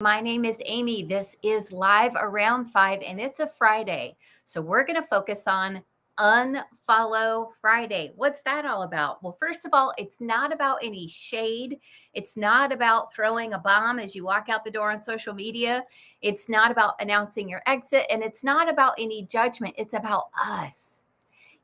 My name is Amy. This is Live Around 5, and it's a Friday. So we're going to focus on Unfollow Friday. What's that all about? Well, first of all, it's not about any shade. It's not about throwing a bomb as you walk out the door on social media. It's not about announcing your exit, and it's not about any judgment. It's about us.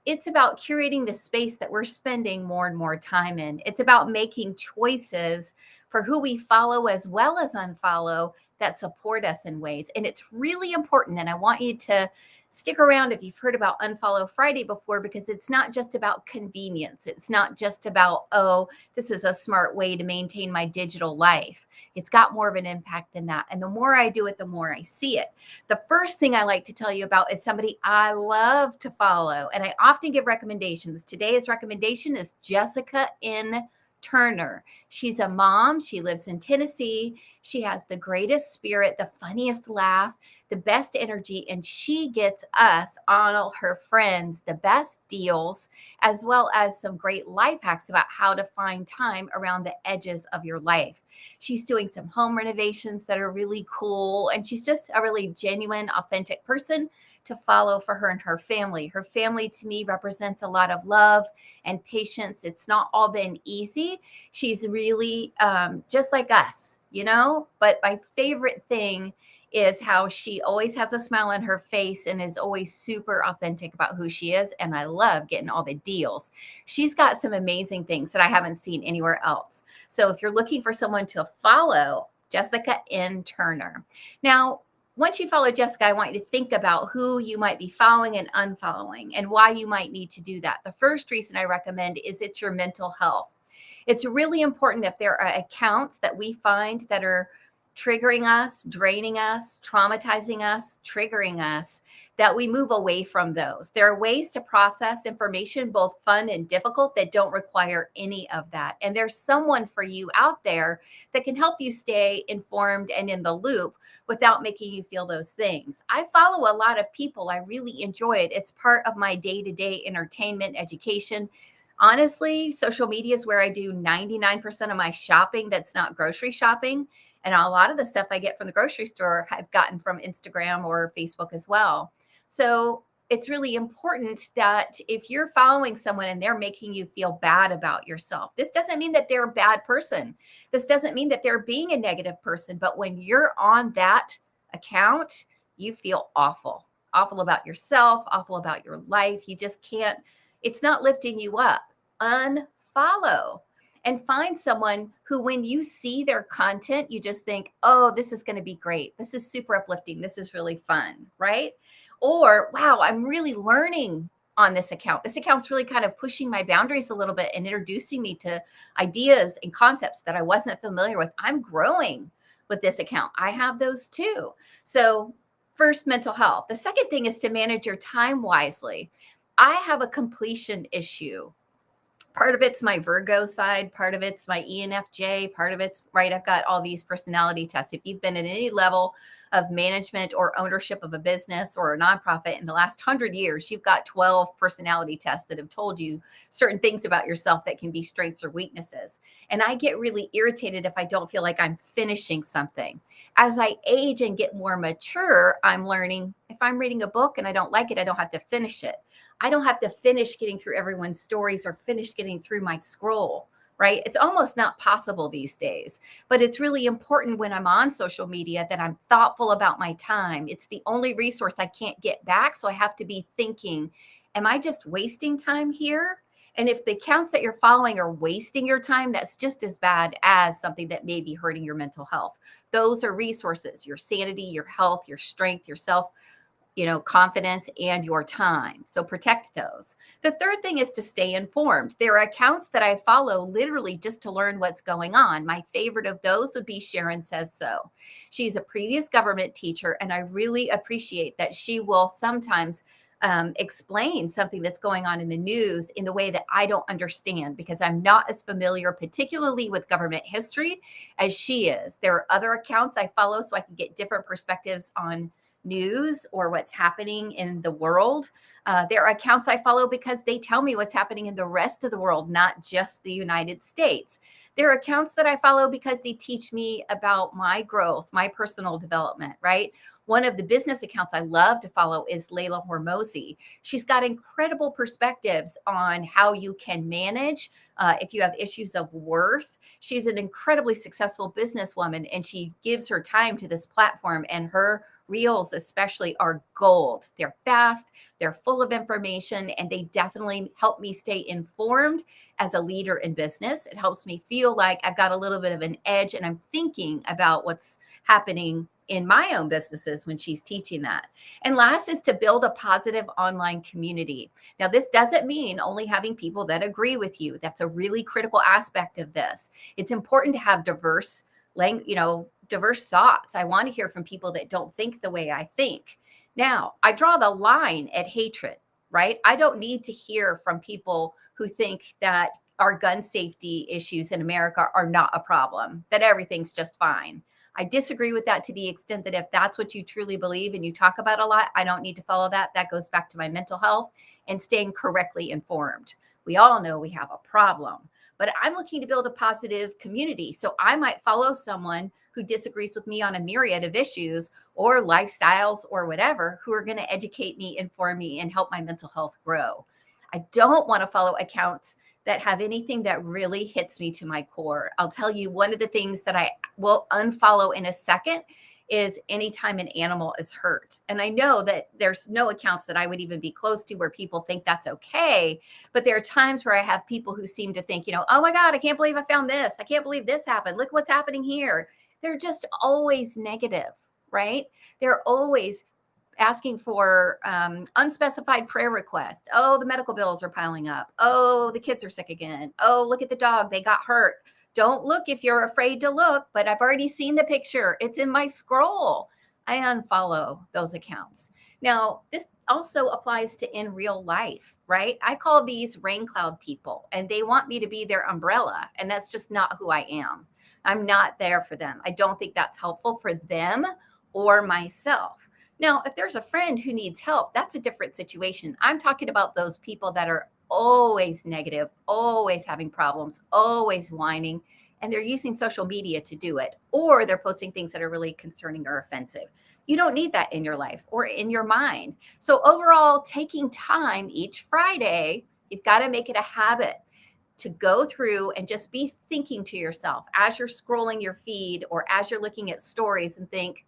It's about curating the space that we're spending more and more time in. It's about making choices for who we follow as well as unfollow that support us in ways. And it's really important. And I want you to stick around if you've heard about Unfollow Friday before, because it's not just about convenience. It's not just about, oh, this is a smart way to maintain my digital life. It's got more of an impact than that. And the more I do it, the more I see it. The first thing I like to tell you about is somebody I love to follow, and I often give recommendations. Today's recommendation is Jessica N. Turner. She's a mom. She lives in Tennessee. She has the greatest spirit, the funniest laugh, the best energy, and she gets us, all her friends, the best deals, as well as some great life hacks about how to find time around the edges of your life. She's doing some home renovations that are really cool, and she's just a really genuine, authentic person to follow for her and her family. Her family to me represents a lot of love and patience. It's not all been easy. She's really just like us, but my favorite thing is how she always has a smile on her face and is always super authentic about who she is. And I love getting all the deals. She's got some amazing things that I haven't seen anywhere else. So if you're looking for someone to follow, Jessica N. Turner. Now, once you follow Jessica, I want you to think about who you might be following and unfollowing and why you might need to do that. The first reason I recommend is it's your mental health. It's really important if there are accounts that we find that are triggering us, draining us, traumatizing us, triggering us, that we move away from those. There are ways to process information, both fun and difficult, that don't require any of that. And there's someone for you out there that can help you stay informed and in the loop without making you feel those things. I follow a lot of people. I really enjoy it. It's part of my day-to-day entertainment, education. Honestly, social media is where I do 99% of my shopping that's not grocery shopping. And a lot of the stuff I get from the grocery store I've gotten from Instagram or Facebook as well. So it's really important that if you're following someone and they're making you feel bad about yourself, this doesn't mean that they're a bad person. This doesn't mean that they're being a negative person. But when you're on that account, you feel awful about yourself, awful about your life. You just can't, it's not lifting you up. Unfollow and find someone who, when you see their content, you just think, oh, this is going to be great. This is super uplifting. This is really fun, right? Or, wow, I'm really learning on this account. This account's really kind of pushing my boundaries a little bit and introducing me to ideas and concepts that I wasn't familiar with. I'm growing with this account. I have those too. So, first, mental health. The second thing is to manage your time wisely. I have a completion issue. Part of it's my Virgo side, part of it's my ENFJ, part of it's right. I've got all these personality tests. If you've been at any level of management or ownership of a business or a nonprofit in the last 100 years, you've got 12 personality tests that have told you certain things about yourself that can be strengths or weaknesses. And I get really irritated if I don't feel like I'm finishing something. As I age and get more mature, I'm learning if I'm reading a book and I don't like it, I don't have to finish it. I don't have to finish getting through everyone's stories or finish getting through my scroll, right? It's almost not possible these days, but it's really important when I'm on social media that I'm thoughtful about my time. It's the only resource I can't get back. So I have to be thinking, am I just wasting time here? And if the accounts that you're following are wasting your time, that's just as bad as something that may be hurting your mental health. Those are resources, your sanity, your health, your strength, your self, confidence, and your time. So protect those. The third thing is to stay informed. There are accounts that I follow literally just to learn what's going on. My favorite of those would be Sharon Says So. She's a previous government teacher, and I really appreciate that she will sometimes explain something that's going on in the news in the way that I don't understand, because I'm not as familiar, particularly with government history, as she is. There are other accounts I follow so I can get different perspectives on news or what's happening in the world. There are accounts I follow because they tell me what's happening in the rest of the world, not just the United States. There are accounts that I follow because they teach me about my growth, my personal development, right? One of the business accounts I love to follow is Layla Hormozi. She's got incredible perspectives on how you can manage if you have issues of worth. She's an incredibly successful businesswoman, and she gives her time to this platform, and her reels especially are gold. They're fast, they're full of information, and they definitely help me stay informed as a leader in business. It helps me feel like I've got a little bit of an edge and I'm thinking about what's happening in my own businesses when she's teaching that. And last is to build a positive online community. Now, this doesn't mean only having people that agree with you. That's a really critical aspect of this. It's important to have diverse thoughts. I want to hear from people that don't think the way I think. Now, I draw the line at hatred, right? I don't need to hear from people who think that our gun safety issues in America are not a problem, that everything's just fine. I disagree with that to the extent that if that's what you truly believe and you talk about a lot, I don't need to follow that. That goes back to my mental health and staying correctly informed. We all know we have a problem, but I'm looking to build a positive community. So I might follow someone who disagrees with me on a myriad of issues or lifestyles or whatever, who are going to educate me, inform me, and help my mental health grow. I don't want to follow accounts that have anything that really hits me to my core. I'll tell you, one of the things that I will unfollow in a second is anytime an animal is hurt. And I know that there's no accounts that I would even be close to where people think that's okay. But there are times where I have people who seem to think, oh my God, I can't believe I found this. I can't believe this happened. Look what's happening here. They're just always negative, right? They're always asking for unspecified prayer requests. Oh, the medical bills are piling up. Oh, the kids are sick again. Oh, look at the dog. They got hurt. Don't look if you're afraid to look, but I've already seen the picture. It's in my scroll. I unfollow those accounts. Now, this also applies to in real life, right? I call these rain cloud people, and they want me to be their umbrella, and that's just not who I am. I'm not there for them. I don't think that's helpful for them or myself. Now, if there's a friend who needs help, that's a different situation. I'm talking about those people that are always negative, always having problems, always whining, and they're using social media to do it, or they're posting things that are really concerning or offensive. You don't need that in your life or in your mind. So, overall, taking time each Friday, you've got to make it a habit to go through and just be thinking to yourself as you're scrolling your feed or as you're looking at stories and think,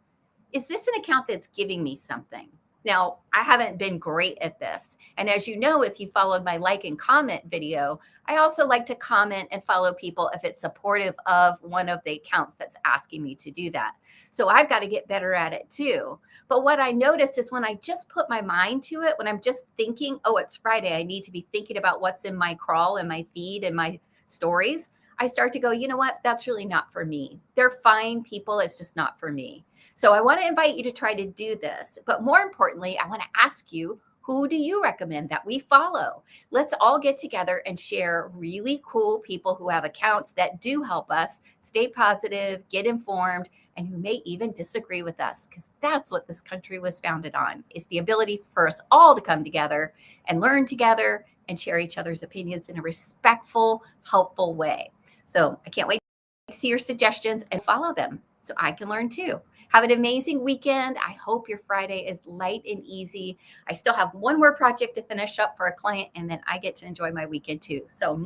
is this an account that's giving me something? Now, I haven't been great at this. And as you know, if you followed my like and comment video, I also like to comment and follow people if it's supportive of one of the accounts that's asking me to do that. So I've got to get better at it too. But what I noticed is when I just put my mind to it, when I'm just thinking, oh, it's Friday, I need to be thinking about what's in my crawl and my feed and my stories, I start to go, you know what? That's really not for me. They're fine people. It's just not for me. So I want to invite you to try to do this. But more importantly, I want to ask you, who do you recommend that we follow? Let's all get together and share really cool people who have accounts that do help us stay positive, get informed, and who may even disagree with us, because that's what this country was founded on, is the ability for us all to come together and learn together and share each other's opinions in a respectful, helpful way. So I can't wait to see your suggestions and follow them so I can learn too. Have an amazing weekend. I hope your Friday is light and easy. I still have one more project to finish up for a client, and then I get to enjoy my weekend too. So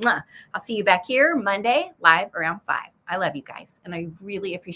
I'll see you back here Monday, live around 5. I love you guys, and I really appreciate